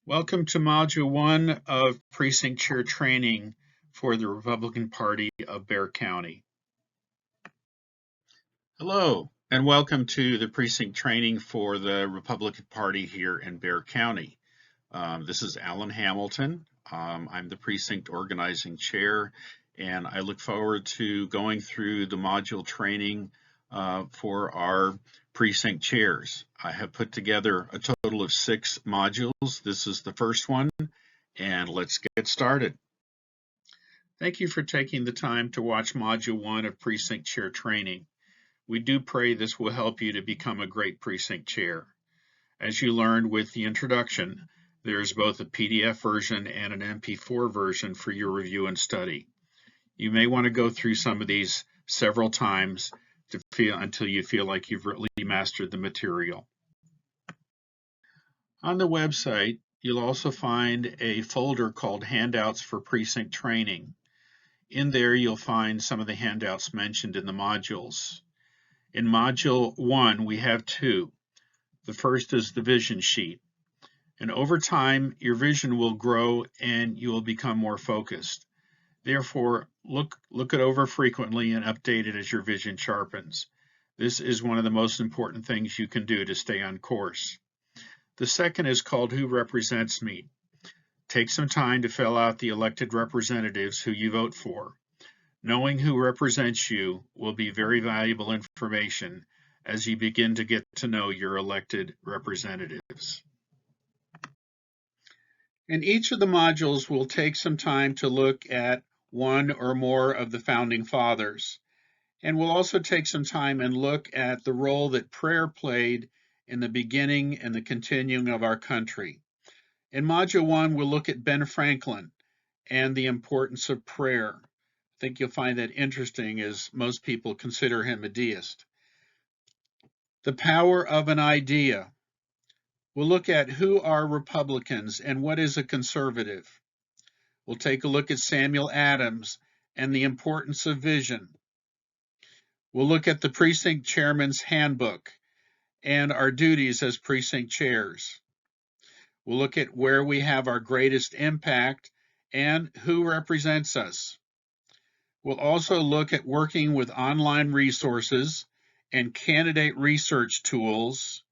Welcome to Module 1 of Precinct Chair Training for the Republican Party of Bexar County. Hello, and welcome to the Precinct Training for the Republican Party here in Bexar County. This is Alan Hamilton. I'm the Precinct Organizing Chair, and I look forward to going through the module training for our precinct chairs. I have put together a total of 6 modules. This is the first one, and let's get started. Thank you for taking the time to watch Module 1 of Precinct Chair Training. We do pray this will help you to become a great precinct chair. As you learned with the introduction, there is both a PDF version and an MP4 version for your review and study. You may want to go through some of these several times until you feel like you've really mastered the material. On the website, you'll also find a folder called Handouts for Precinct Training. In there, you'll find some of the handouts mentioned in the modules. In Module 1, we have 2. The first is the vision sheet. And over time, your vision will grow and you will become more focused. Therefore, look it over frequently and update it as your vision sharpens. This is one of the most important things you can do to stay on course. The second is called Who Represents Me. Take some time to fill out the elected representatives who you vote for. Knowing who represents you will be very valuable information as you begin to get to know your elected representatives. In each of the modules, we'll take some time to look at one or more of the founding fathers. And we'll also take some time and look at the role that prayer played in the beginning and the continuing of our country. In Module 1, we'll look at Ben Franklin and the importance of prayer. I think you'll find that interesting, as most people consider him a deist. The power of an idea. We'll look at who are Republicans and what is a conservative. We'll take a look at Samuel Adams and the importance of vision. We'll look at the precinct chairman's handbook and our duties as precinct chairs. We'll look at where we have our greatest impact and who represents us. We'll also look at working with online resources and candidate research tools.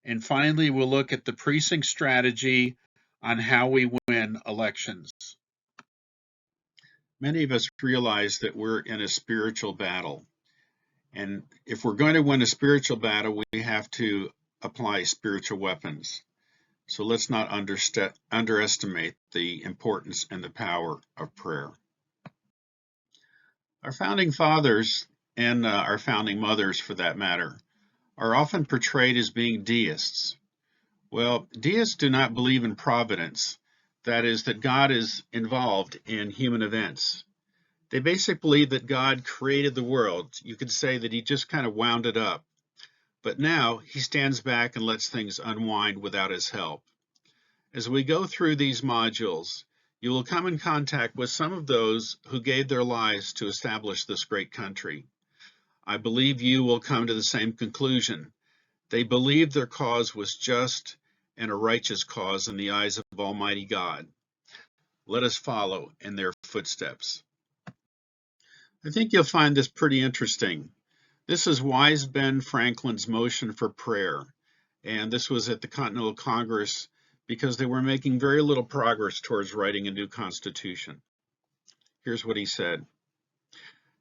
And finally, we'll look at the precinct strategy on how we win elections. Many of us realize that we're in a spiritual battle. And if we're going to win a spiritual battle, we have to apply spiritual weapons. So let's not underestimate the importance and the power of prayer. Our founding fathers, and our founding mothers for that matter, are often portrayed as being deists. Well, deists do not believe in providence, that is, that God is involved in human events. They basically believe that God created the world. You could say that he just kind of wound it up. But now he stands back and lets things unwind without his help. As we go through these modules, you will come in contact with some of those who gave their lives to establish this great country. I believe you will come to the same conclusion. They believed their cause was just and a righteous cause in the eyes of Almighty God. Let us follow in their footsteps. I think you'll find this pretty interesting. This is wise Ben Franklin's motion for prayer, and this was at the Continental Congress because they were making very little progress towards writing a new constitution. Here's what he said.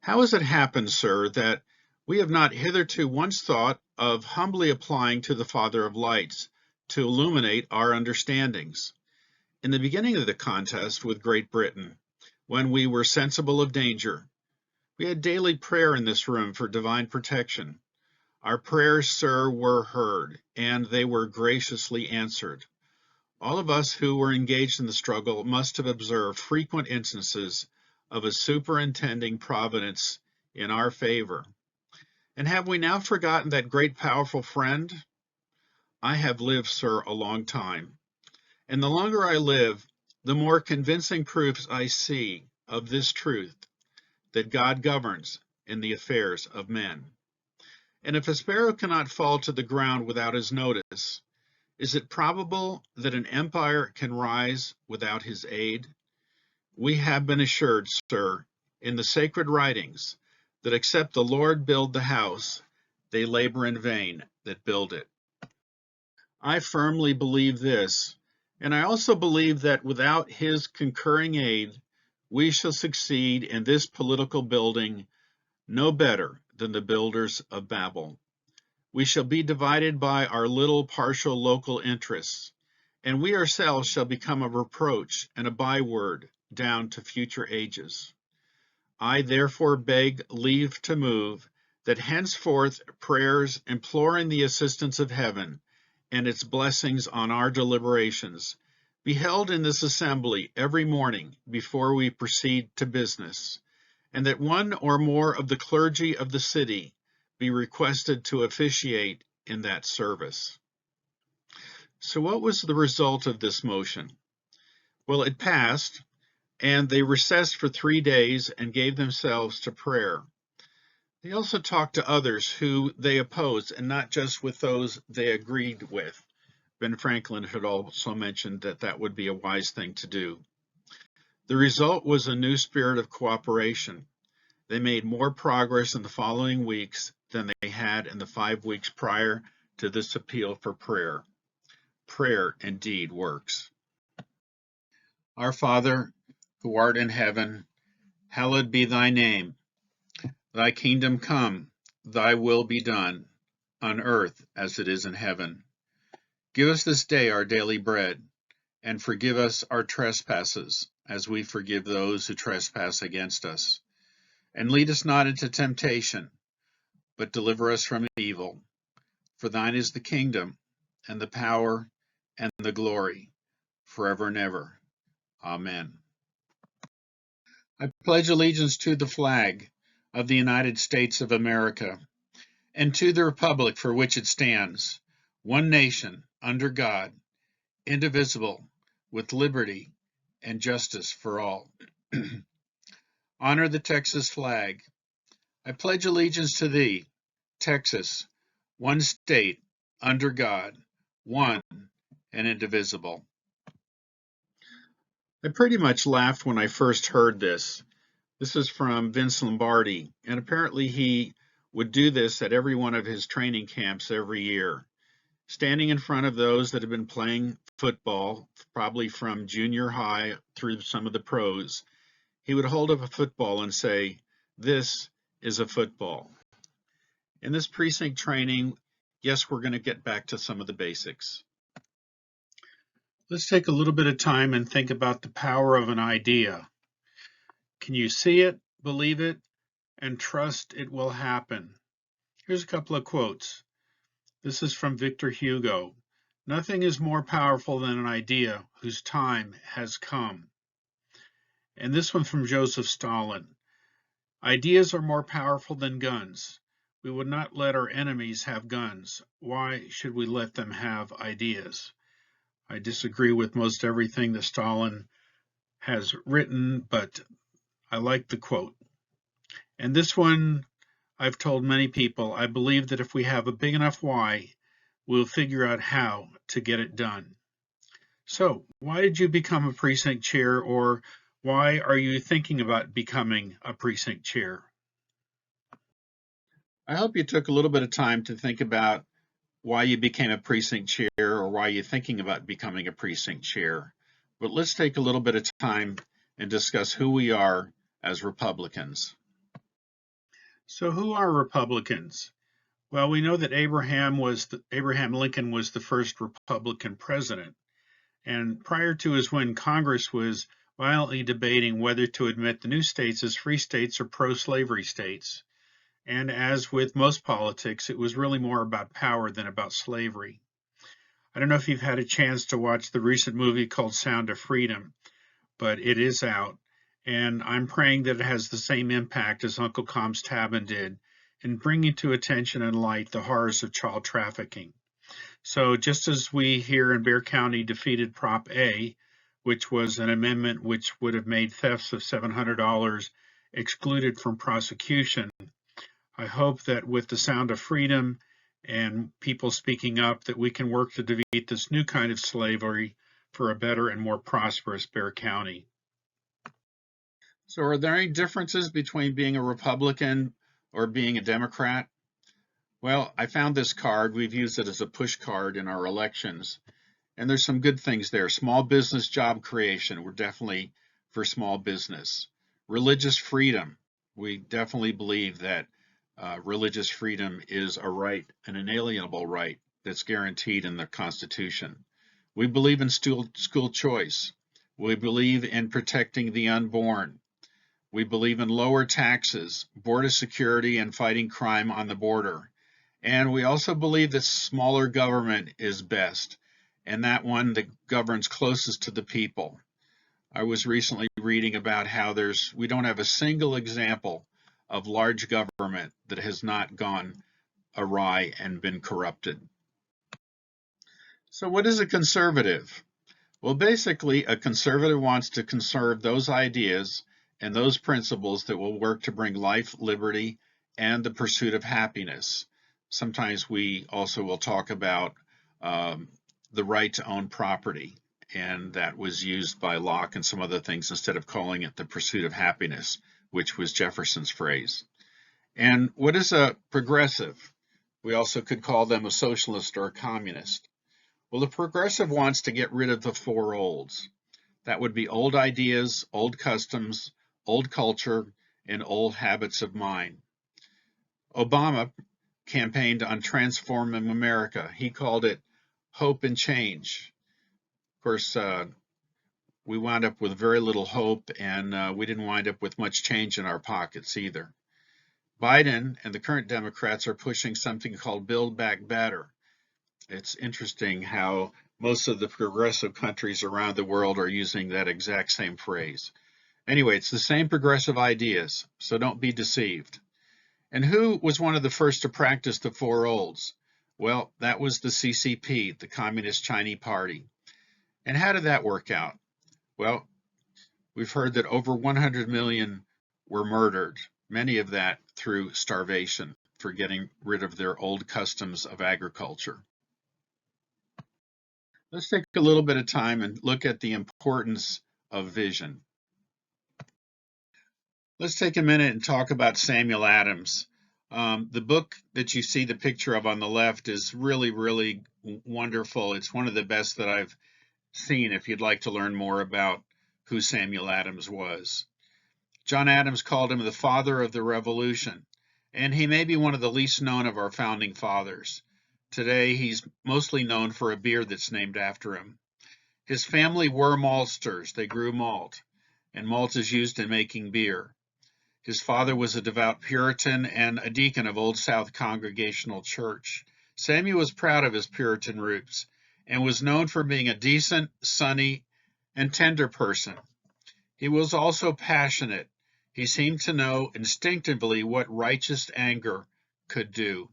How has it happened, sir, that we have not hitherto once thought of humbly applying to the Father of Lights to illuminate our understandings? In the beginning of the contest with Great Britain, when we were sensible of danger, we had daily prayer in this room for divine protection. Our prayers, sir, were heard, and they were graciously answered. All of us who were engaged in the struggle must have observed frequent instances of a superintending providence in our favor. And have we now forgotten that great powerful friend? I have lived, sir, a long time. And the longer I live, the more convincing proofs I see of this truth, that God governs in the affairs of men. And if a sparrow cannot fall to the ground without his notice, Is it probable that an empire can rise without his aid? We have been assured, sir, in the sacred writings, that except the Lord build the house, they labor in vain that build it. I firmly believe this, and I also believe that without his concurring aid, we shall succeed in this political building no better than the builders of Babel. We shall be divided by our little partial local interests, and we ourselves shall become a reproach and a byword down to future ages. I therefore beg leave to move that henceforth prayers imploring the assistance of heaven and its blessings on our deliberations be held in this assembly every morning before we proceed to business, and that one or more of the clergy of the city be requested to officiate in that service. So what was the result of this motion? Well, it passed, and they recessed for 3 days and gave themselves to prayer. They also talked to others who they opposed, and not just with those they agreed with. Ben Franklin had also mentioned that that would be a wise thing to do. The result was a new spirit of cooperation. They made more progress in the following weeks than they had in the 5 weeks prior to this appeal for prayer. Prayer indeed works. Our Father, who art in heaven, hallowed be thy name. Thy kingdom come, thy will be done, on earth as it is in heaven. Give us this day our daily bread, and forgive us our trespasses, as we forgive those who trespass against us. And lead us not into temptation, but deliver us from evil. For thine is the kingdom, and the power, and the glory, forever and ever. Amen. I pledge allegiance to the flag of the United States of America, and to the republic for which it stands, one nation, under God, indivisible, with liberty and justice for all. Honor the Texas flag. I pledge allegiance to thee, Texas, one state, under God, one and indivisible. I pretty much laughed when I first heard this. This is from Vince Lombardi, and apparently he would do this at every one of his training camps every year. Standing in front of those that have been playing football, probably from junior high through some of the pros, he would hold up a football and say, "This is a football." In this precinct training, yes, we're going to get back to some of the basics. Let's take a little bit of time and think about the power of an idea. Can you see it, believe it, and trust it will happen? Here's a couple of quotes. This is from Victor Hugo. Nothing is more powerful than an idea whose time has come. And this one from Joseph Stalin. Ideas are more powerful than guns. We would not let our enemies have guns. Why should we let them have ideas? I disagree with most everything that Stalin has written, but I like the quote. And this one, I've told many people, I believe that if we have a big enough why, we'll figure out how to get it done. So, why did you become a precinct chair, or why are you thinking about becoming a precinct chair? I hope you took a little bit of time to think about why you became a precinct chair or why you're thinking about becoming a precinct chair. But let's take a little bit of time and discuss who we are as Republicans. So who are Republicans? Well, we know that Abraham Lincoln was the first Republican president. And prior to is when Congress was violently debating whether to admit the new states as free states or pro-slavery states. And as with most politics, it was really more about power than about slavery. I don't know if you've had a chance to watch the recent movie called Sound of Freedom, but it is out. And I'm praying that it has the same impact as Uncle Tom's Cabin did in bringing to attention and light the horrors of child trafficking. So just as we here in Bexar County defeated Prop A, which was an amendment which would have made thefts of $700 excluded from prosecution, I hope that with the Sound of Freedom and people speaking up that we can work to defeat this new kind of slavery for a better and more prosperous Bexar County. So are there any differences between being a Republican or being a Democrat? Well, I found this card. We've used it as a push card in our elections. And there's some good things there. Small business job creation. We're definitely for small business. Religious freedom. We definitely believe that religious freedom is a right, an inalienable right that's guaranteed in the Constitution. We believe in school choice. We believe in protecting the unborn. We believe in lower taxes, border security, and fighting crime on the border. And we also believe that smaller government is best, and that one that governs closest to the people. I was recently reading about how we don't have a single example of large government that has not gone awry and been corrupted. So what is a conservative? Well, basically, a conservative wants to conserve those ideas and those principles that will work to bring life, liberty, and the pursuit of happiness. Sometimes we also will talk about the right to own property, and that was used by Locke and some other things instead of calling it the pursuit of happiness, which was Jefferson's phrase. And what is a progressive? We also could call them a socialist or a communist. Well, the progressive wants to get rid of the four olds. That would be old ideas, old customs, old culture, and old habits of mind. Obama campaigned on transforming America. He called it hope and change. Of course, we wound up with very little hope, and we didn't wind up with much change in our pockets either. Biden and the current Democrats are pushing something called Build Back Better. It's interesting how most of the progressive countries around the world are using that exact same phrase. Anyway, it's the same progressive ideas, so don't be deceived. And who was one of the first to practice the four olds? Well, that was the CCP, the Communist Chinese Party. And how did that work out? Well, we've heard that over 100 million were murdered, many of that through starvation, for getting rid of their old customs of agriculture. Let's take a little bit of time and look at the importance of vision. Let's take a minute and talk about Samuel Adams. The book that you see the picture of on the left is really, really wonderful. It's one of the best that I've seen if you'd like to learn more about who Samuel Adams was. John Adams called him the father of the Revolution, and he may be one of the least known of our founding fathers. Today, he's mostly known for a beer that's named after him. His family were maltsters. They grew malt, and malt is used in making beer. His father was a devout Puritan and a deacon of Old South Congregational Church. Samuel was proud of his Puritan roots and was known for being a decent, sunny, and tender person. He was also passionate. He seemed to know instinctively what righteous anger could do.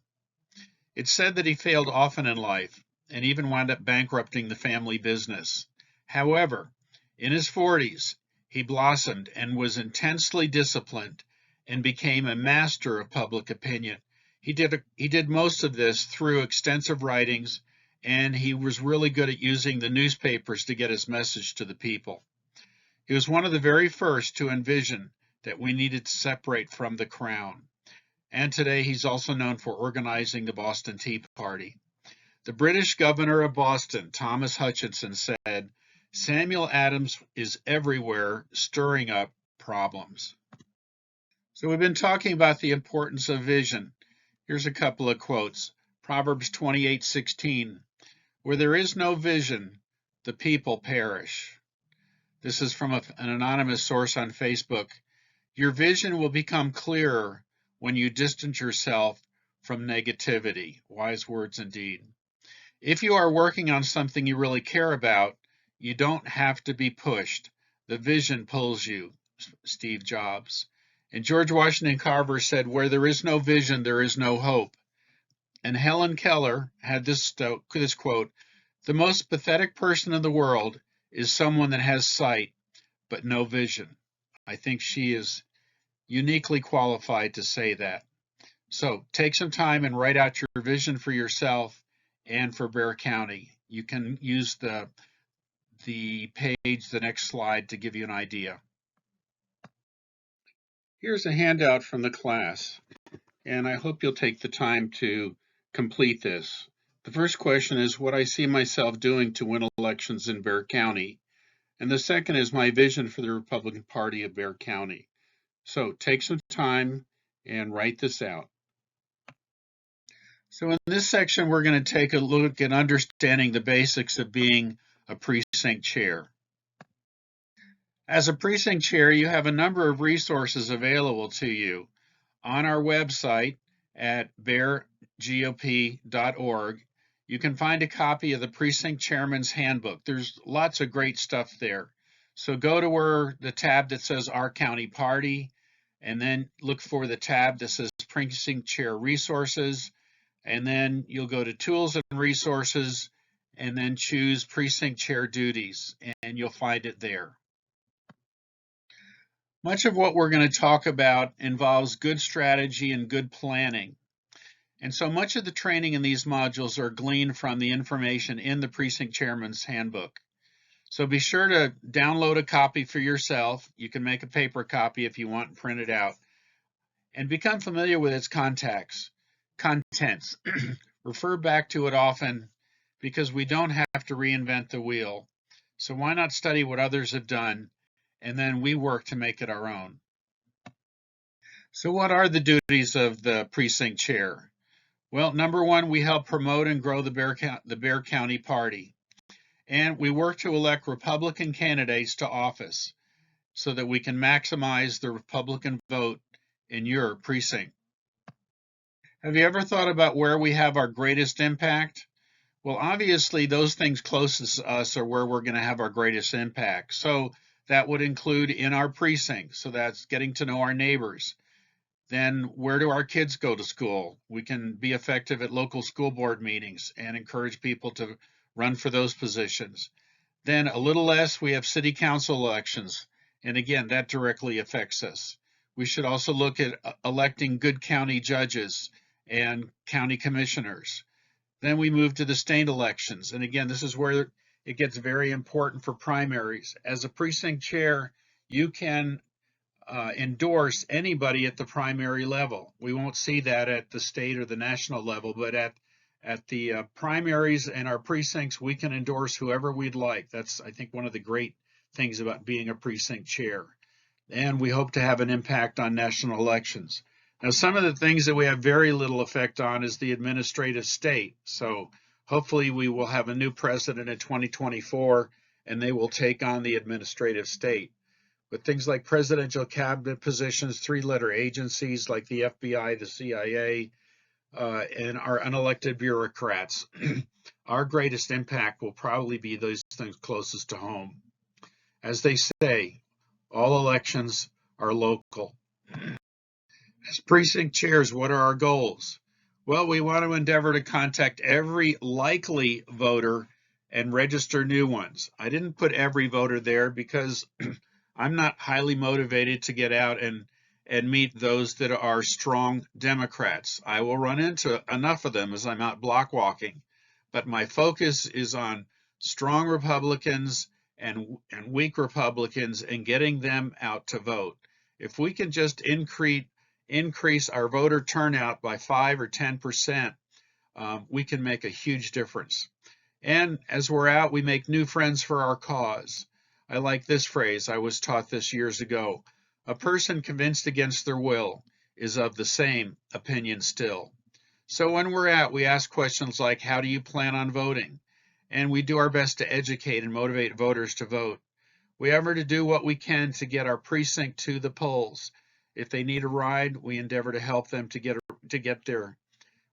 It's said that he failed often in life and even wound up bankrupting the family business. However, in his 40s, he blossomed and was intensely disciplined and became a master of public opinion. He did most of this through extensive writings, and he was really good at using the newspapers to get his message to the people. He was one of the very first to envision that we needed to separate from the crown. And today he's also known for organizing the Boston Tea Party. The British governor of Boston, Thomas Hutchinson, said, "Samuel Adams is everywhere stirring up problems." So we've been talking about the importance of vision. Here's a couple of quotes. Proverbs 28:16, "Where there is no vision, the people perish." This is from an anonymous source on Facebook. Your vision will become clearer when you distance yourself from negativity. Wise words indeed. If you are working on something you really care about, you don't have to be pushed. The vision pulls you. Steve Jobs. And George Washington Carver said, "Where there is no vision, there is no hope." And Helen Keller had this quote, "The most pathetic person in the world is someone that has sight but no vision." I think she is uniquely qualified to say that. So take some time and write out your vision for yourself and for Bexar County. You can use the page, the next slide, to give you an idea. Here's a handout from the class, and I hope you'll take the time to complete this. The first question is what I see myself doing to win elections in Bexar County, and the second is my vision for the Republican Party of Bexar County. So take some time and write this out. So in this section, we're going to take a look at understanding the basics of being a precinct chair. As a precinct chair, you have a number of resources available to you. On our website at bexargop.org, you can find a copy of the Precinct Chairman's Handbook. There's lots of great stuff there. So go to the tab that says Our County Party, and then look for the tab that says Precinct Chair Resources, and then you'll go to Tools and Resources, and then choose Precinct Chair Duties, and you'll find it there. Much of what we're going to talk about involves good strategy and good planning. And so much of the training in these modules are gleaned from the information in the Precinct Chairman's Handbook. So be sure to download a copy for yourself. You can make a paper copy if you want and print it out. And become familiar with its contents. Refer back to it often because we don't have to reinvent the wheel. So why not study what others have done, and then we work to make it our own. So what are the duties of the precinct chair? Well, number one, we help promote and grow the Bexar County Party. And we work to elect Republican candidates to office so that we can maximize the Republican vote in your precinct. Have you ever thought about where we have our greatest impact? Well, obviously, those things closest to us are where we're going to have our greatest impact. So that would include in our precinct. So that's getting to know our neighbors. Then where do our kids go to school? We can be effective at local school board meetings and encourage people to run for those positions. Then a little less, we have city council elections. And again, that directly affects us. We should also look at electing good county judges and county commissioners. Then we move to the state elections. And again, this is where it gets very important for primaries. As a precinct chair, you can endorse anybody at the primary level. We won't see that at the state or the national level, but at the primaries and our precincts, we can endorse whoever we'd like. That's, I think, one of the great things about being a precinct chair. And we hope to have an impact on national elections. Now, some of the things that we have very little effect on is the administrative state. So hopefully we will have a new president in 2024 and they will take on the administrative state. But things like presidential cabinet positions, three-letter agencies like the FBI, the CIA, and our unelected bureaucrats, our greatest impact will probably be those things closest to home. As they say, all elections are local. As precinct chairs, what are our goals? Well, we want to endeavor to contact every likely voter and register new ones. I didn't put every voter there because I'm not highly motivated to get out and meet those that are strong Democrats. I will run into enough of them as I'm out block walking, but my focus is on strong Republicans and weak Republicans and getting them out to vote. If we can just increase our voter turnout by 5 or 10%, we can make a huge difference. And as we're out, we make new friends for our cause. I like this phrase. I was taught this years ago. A person convinced against their will is of the same opinion still. So when we're out, we ask questions like, how do you plan on voting? And we do our best to educate and motivate voters to vote. We endeavor to do what we can to get our precinct to the polls. If they need a ride, we endeavor to help them to get there.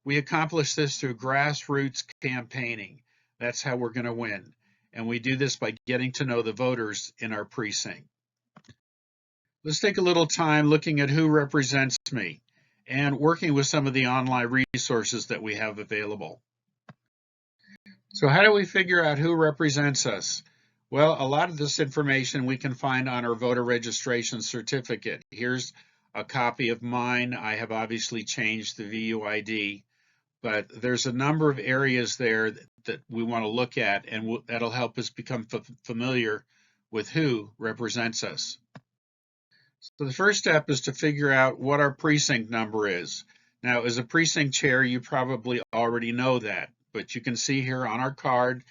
We accomplish this through grassroots campaigning. That's how we're going to win. And we do this by getting to know the voters in our precinct. Let's take a little time looking at who represents me and working with some of the online resources that we have available. So how do we figure out who represents us? Well, a lot of this information we can find on our voter registration certificate. Here's a copy of mine. I have obviously changed the VUID, but there's a number of areas there that we want to look at, and that'll help us become familiar with who represents us. So the first step is to figure out what our precinct number is. Now, as a precinct chair, you probably already know that, but you can see here on our card,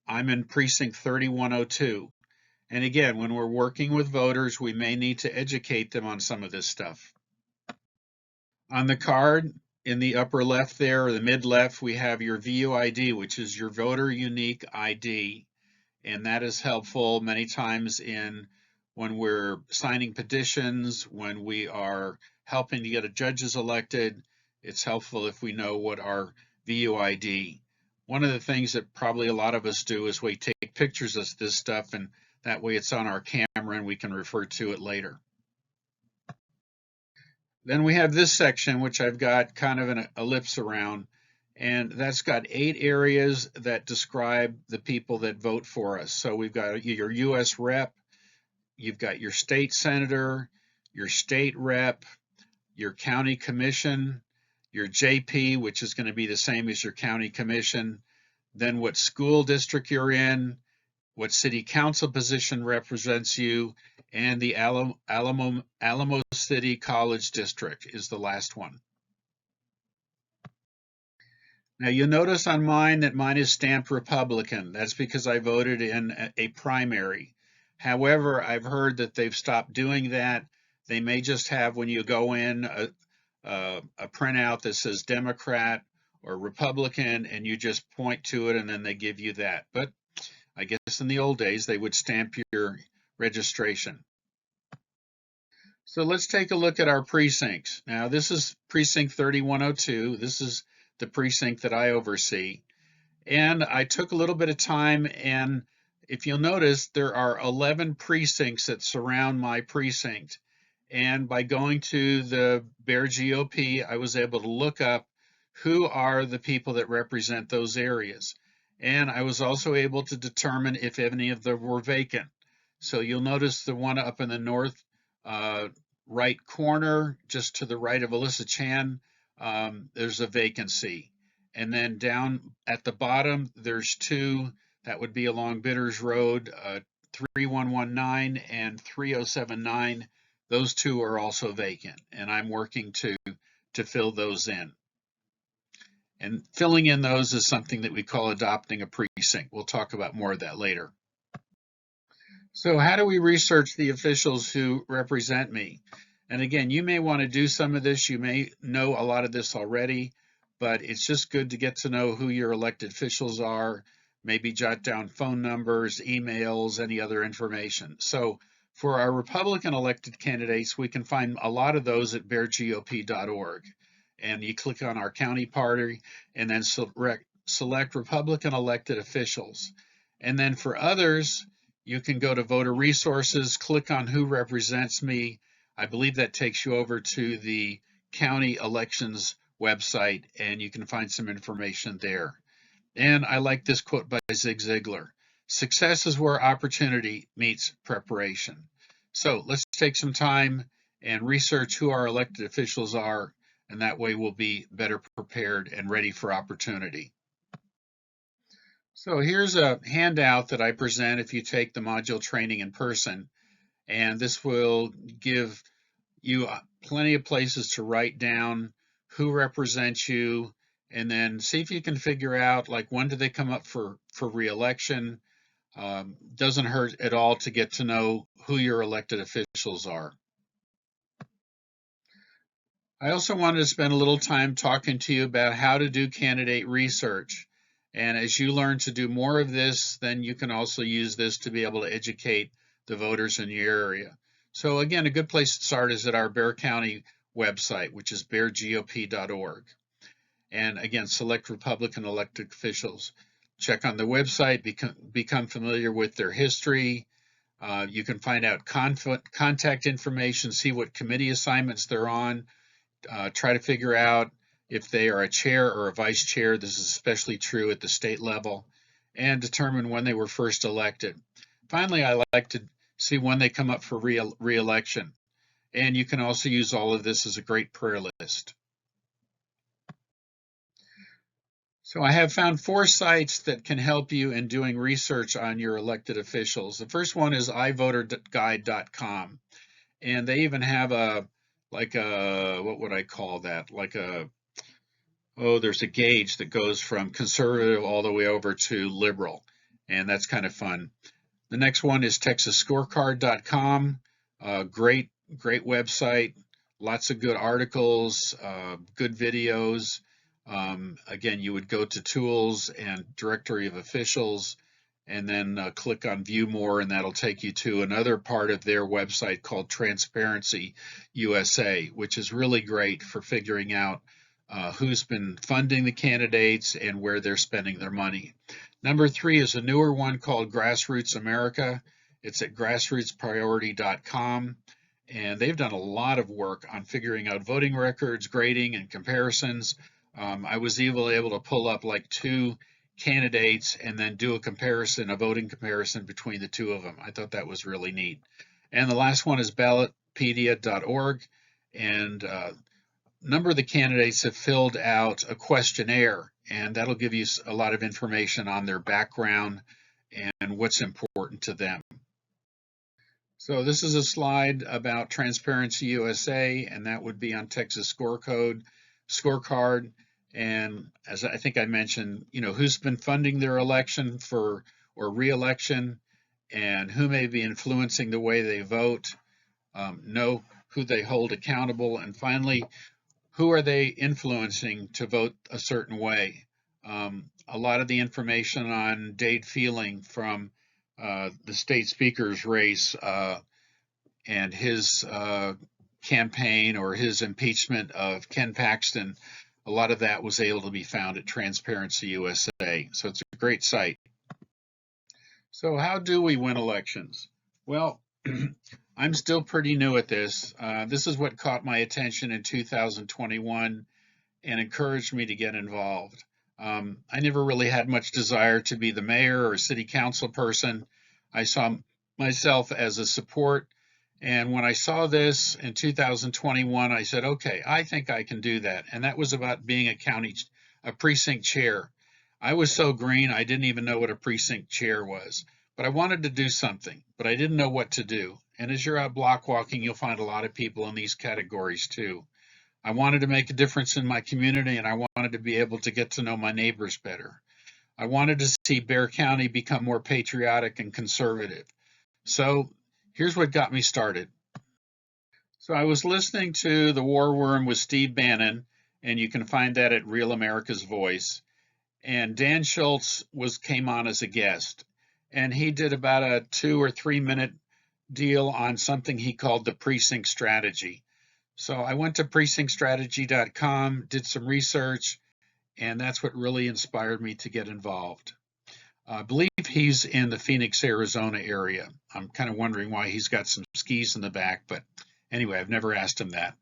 I'm in precinct 3102. And again, when we're working with voters, we may need to educate them on some of this stuff. On the card, in the upper left there, or the mid left, we have your VUID, which is your voter unique ID. And that is helpful many times when we're signing petitions, when we are helping to get a judges elected. It's helpful if we know what our VUID. One of the things that probably a lot of us do is we take pictures of this stuff, and that way it's on our camera and we can refer to it later. Then we have this section, which I've got kind of an ellipse around, and that's got 8 areas that describe the people that vote for us. So we've got your U.S. rep, you've got your state senator, your state rep, your county commission, your JP, which is going to be the same as your county commission, then what school district you're in, what city council position represents you, and the Alamo City College District is the last one. Now you'll notice on mine that mine is stamped Republican. That's because I voted in a primary. However, I've heard that they've stopped doing that. They may just have, when you go in, a printout that says Democrat or Republican, and you just point to it and then they give you that. But I guess in the old days, they would stamp your registration. So let's take a look at our precincts. Now, this is precinct 3102. This is the precinct that I oversee. And I took a little bit of time, and if you'll notice, there are 11 precincts that surround my precinct. And by going to the Bear GOP, I was able to look up who are the people that represent those areas. And I was also able to determine if any of them were vacant. So you'll notice the one up in the north right corner, just to the right of Alyssa Chan, there's a vacancy. And then down at the bottom, there's 2 that would be along Bitters Road, 3119 and 3079. Those 2 are also vacant, and I'm working to fill those in. And filling in those is something that we call adopting a precinct. We'll talk about more of that later. So how do we research the officials who represent me? And again, you may want to do some of this. You may know a lot of this already, but it's just good to get to know who your elected officials are, maybe jot down phone numbers, emails, any other information. So for our Republican elected candidates, we can find a lot of those at beargop.org. And you click on our county party and then select Republican elected officials. And then for others, you can go to voter resources, click on who represents me. I believe that takes you over to the county elections website, and you can find some information there. And I like this quote by Zig Ziglar: "Success is where opportunity meets preparation." So let's take some time and research who our elected officials are, and that way we'll be better prepared and ready for opportunity. So here's a handout that I present if you take the module training in person, and this will give you plenty of places to write down who represents you, and then see if you can figure out, like, when do they come up for re-election. Doesn't hurt at all to get to know who your elected officials are. I also wanted to spend a little time talking to you about how to do candidate research. And as you learn to do more of this, then you can also use this to be able to educate the voters in your area. So again, a good place to start is at our Bear County website, which is beargop.org. And again, select Republican elected officials. Check on the website, become familiar with their history. You can find out contact information, see what committee assignments they're on. Try to figure out if they are a chair or a vice chair. This is especially true at the state level. And determine when they were first elected. Finally, I like to see when they come up for re-election. And you can also use all of this as a great prayer list. So I have found 4 sites that can help you in doing research on your elected officials. The first one is ivoterguide.com, and they even have what would I call that? There's a gauge that goes from conservative all the way over to liberal, and that's kind of fun. The next one is texasscorecard.com. Great website, lots of good articles, good videos. Again, you would go to Tools and Directory of Officials, and then click on View More, and that'll take you to another part of their website called Transparency USA, which is really great for figuring out who's been funding the candidates and where they're spending their money. Number 3 is a newer one called Grassroots America. It's at grassrootspriority.com, and they've done a lot of work on figuring out voting records, grading, and comparisons. I was able to pull up like 2 candidates and then do a voting comparison between the 2 of them. I thought that was really neat. And the last one is ballotpedia.org, and a number of the candidates have filled out a questionnaire, and that'll give you a lot of information on their background and what's important to them. So this is a slide about Transparency USA, and that would be on Texas Scorecard. And as I think I mentioned, who's been funding their election or re-election, and who may be influencing the way they vote, know who they hold accountable, and finally, who are they influencing to vote a certain way. A lot of the information on Dade Feeling from the state speaker's race and his campaign or his impeachment of Ken Paxton, a lot of that was able to be found at Transparency USA. So it's a great site. So how do we win elections? Well, I'm still pretty new at this. This is what caught my attention in 2021 and encouraged me to get involved. I never really had much desire to be the mayor or city council person. I saw myself as a support. And when I saw this in 2021, I said, okay, I think I can do that. And that was about being a precinct chair. I was so green, I didn't even know what a precinct chair was. But I wanted to do something, but I didn't know what to do. And as you're out block walking, you'll find a lot of people in these categories too. I wanted to make a difference in my community, and I wanted to be able to get to know my neighbors better. I wanted to see Bexar County become more patriotic and conservative. So here's what got me started. So I was listening to The War Worm with Steve Bannon, and you can find that at Real America's Voice. And Dan Schultz came on as a guest, and he did about a 2 or 3 minute deal on something he called the Precinct Strategy. So I went to precinctstrategy.com, did some research, and that's what really inspired me to get involved. I believe he's in the Phoenix, Arizona area. I'm kind of wondering why he's got some skis in the back, but anyway, I've never asked him that.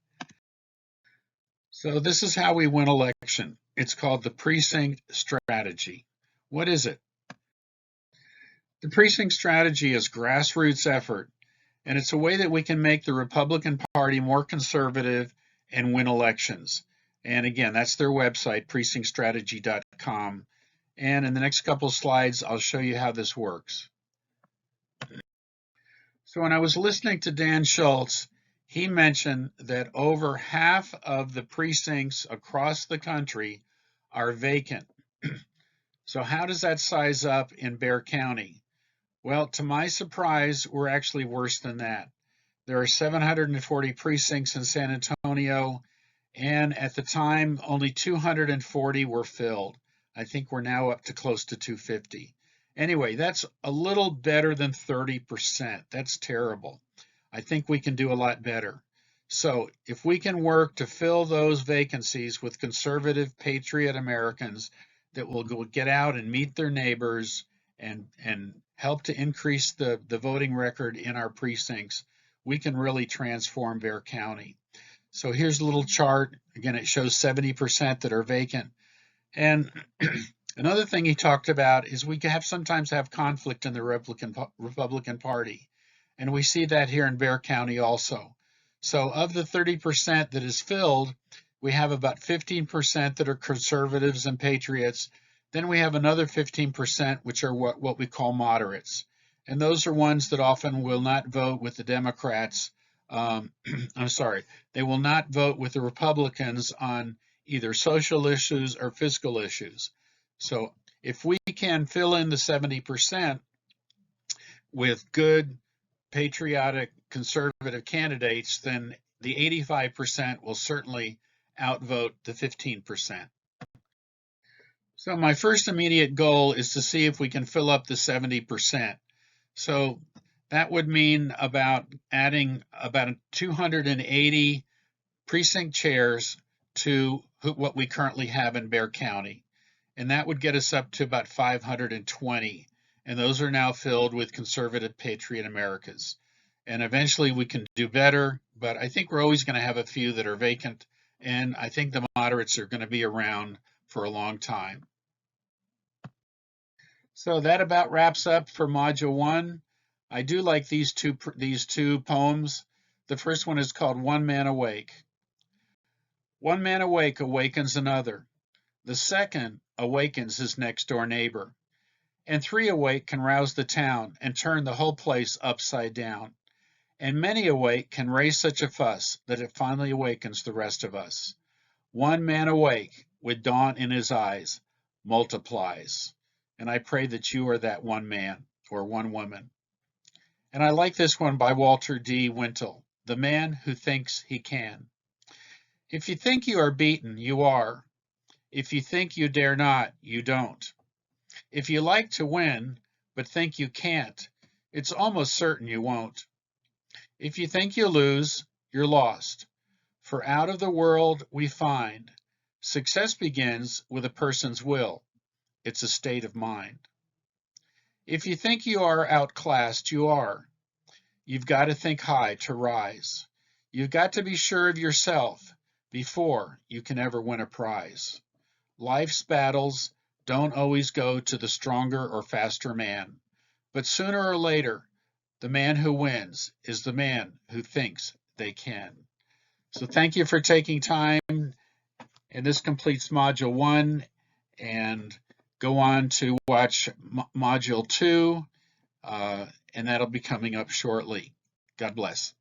So this is how we win election. It's called the Precinct Strategy. What is it? The Precinct Strategy is grassroots effort, and it's a way that we can make the Republican Party more conservative and win elections. And again, that's their website, precinctstrategy.com. And in the next couple of slides, I'll show you how this works. So when I was listening to Dan Schultz, he mentioned that over half of the precincts across the country are vacant. So how does that size up in Bexar County? Well, to my surprise, we're actually worse than that. There are 740 precincts in San Antonio, and at the time, only 240 were filled. I think we're now up to close to 250. Anyway, that's a little better than 30%. That's terrible. I think we can do a lot better. So if we can work to fill those vacancies with conservative patriot Americans that will get out and meet their neighbors and help to increase the voting record in our precincts, we can really transform Bexar County. So here's a little chart. Again, it shows 70% that are vacant. And another thing he talked about is we sometimes have conflict in the Republican Party. And we see that here in Bexar County also. So of the 30% that is filled, we have about 15% that are conservatives and patriots. Then we have another 15%, which are what we call moderates. And those are ones that often will not vote with the Democrats. I'm sorry, they will not vote with the Republicans on either social issues or fiscal issues. So if we can fill in the 70% with good, patriotic, conservative candidates, then the 85% will certainly outvote the 15%. So my first immediate goal is to see if we can fill up the 70%. So that would mean adding about 280 precinct chairs to what we currently have in Bexar County. And that would get us up to about 520. And those are now filled with conservative patriot Americas. And eventually we can do better, but I think we're always going to have a few that are vacant. And I think the moderates are going to be around for a long time. So that about wraps up for Module 1. I do like these two poems. The first one is called One Man Awake. One man awake awakens another. The second awakens his next door neighbor. And three awake can rouse the town and turn the whole place upside down. And many awake can raise such a fuss that it finally awakens the rest of us. One man awake with dawn in his eyes multiplies. And I pray that you are that one man or one woman. And I like this one by Walter D. Wintle, The Man Who Thinks He Can. If you think you are beaten, you are. If you think you dare not, you don't. If you like to win, but think you can't, it's almost certain you won't. If you think you lose, you're lost. For out of the world we find, success begins with a person's will. It's a state of mind. If you think you are outclassed, you are. You've got to think high to rise. You've got to be sure of yourself before you can ever win a prize. Life's battles don't always go to the stronger or faster man, but sooner or later, the man who wins is the man who thinks they can. So thank you for taking time, and this completes Module 1, and go on to watch Module 2, and that'll be coming up shortly. God bless.